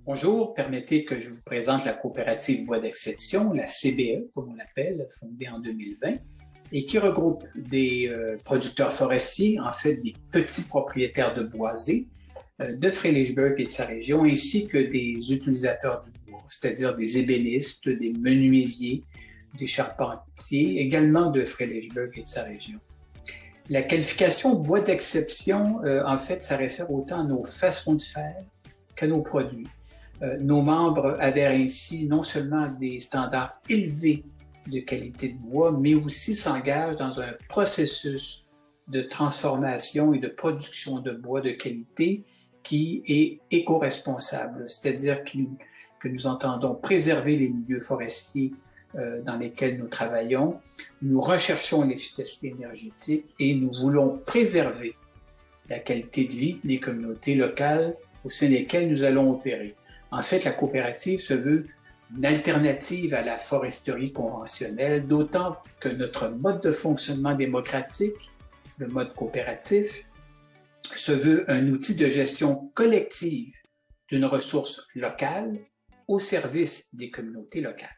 Bonjour, permettez que je vous présente la coopérative Bois d'Exception, la CBE, comme on l'appelle, fondée en 2020, et qui regroupe des producteurs forestiers, en fait des petits propriétaires de boisés de Frédéricsburg et de sa région, ainsi que des utilisateurs du bois, c'est-à-dire des ébénistes, des menuisiers, des charpentiers, également de Frédéricsburg et de sa région. La qualification bois d'exception, en fait, ça réfère autant à nos façons de faire qu'à nos produits. Nos membres adhèrent ainsi non seulement à des standards élevés de qualité de bois, mais aussi s'engagent dans un processus de transformation et de production de bois de qualité qui est éco-responsable, c'est-à-dire que nous entendons préserver les milieux forestiers dans lesquels nous travaillons, nous recherchons l'efficacité énergétique et nous voulons préserver la qualité de vie des communautés locales au sein desquelles nous allons opérer. En fait, la coopérative se veut une alternative à la foresterie conventionnelle, d'autant que notre mode de fonctionnement démocratique, le mode coopératif, se veut un outil de gestion collective d'une ressource locale au service des communautés locales.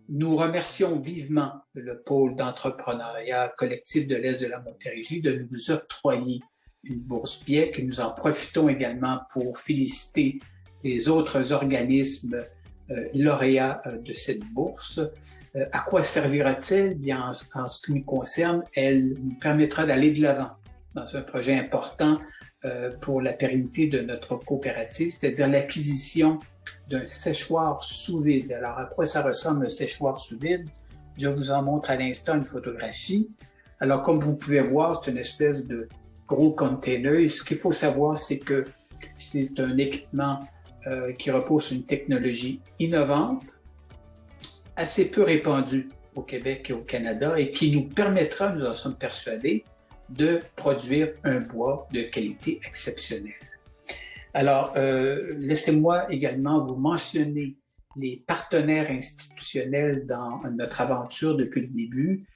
Nous remercions vivement le pôle d'entrepreneuriat collectif de l'Est de la Montérégie de nous octroyer une bourse BIEC et nous en profitons également pour féliciter les autres organismes lauréats de cette bourse. À quoi servira-t-elle? Bien, en ce qui nous concerne, elle nous permettra d'aller de l'avant dans un projet important pour la pérennité de notre coopérative, c'est-à-dire l'acquisition d'un séchoir sous vide. Alors, à quoi ça ressemble un séchoir sous vide? Je vous en montre à l'instant une photographie. Alors, comme vous pouvez voir, c'est une espèce de gros container. Et ce qu'il faut savoir, c'est que c'est un équipement qui repose sur une technologie innovante, assez peu répandue au Québec et au Canada et qui nous permettra, nous en sommes persuadés, de produire un bois de qualité exceptionnelle. Alors, laissez-moi également vous mentionner les partenaires institutionnels dans notre aventure depuis le début,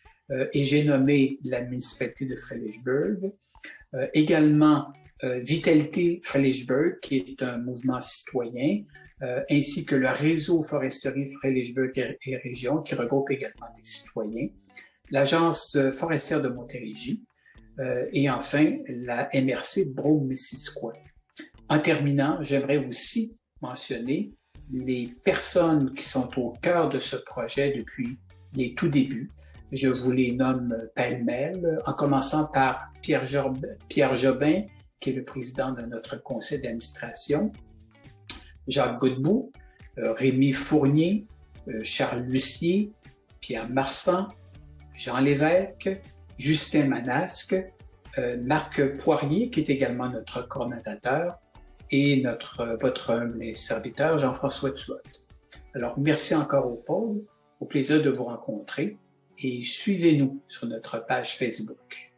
et j'ai nommé la municipalité de Frédéricsburg, également Vitalité Frédéricsburg, qui est un mouvement citoyen, ainsi que le réseau Foresterie Frédéricsburg et Région, qui regroupe également des citoyens, l'Agence forestière de Montérégie, et enfin la MRC Brome-Missisquoi. En terminant, j'aimerais aussi mentionner les personnes qui sont au cœur de ce projet depuis les tout débuts. Je vous les nomme pêle-mêle, en commençant par Pierre Jobin, qui est le président de notre conseil d'administration, Jacques Godbout, Rémi Fournier, Charles Lucier, Pierre Marsan, Jean Lévesque, Justin Manasque, Marc Poirier, qui est également notre coordonnateur, et votre humble serviteur, Jean-François Tuotte. Alors, merci encore au pôle, au plaisir de vous rencontrer, et suivez-nous sur notre page Facebook.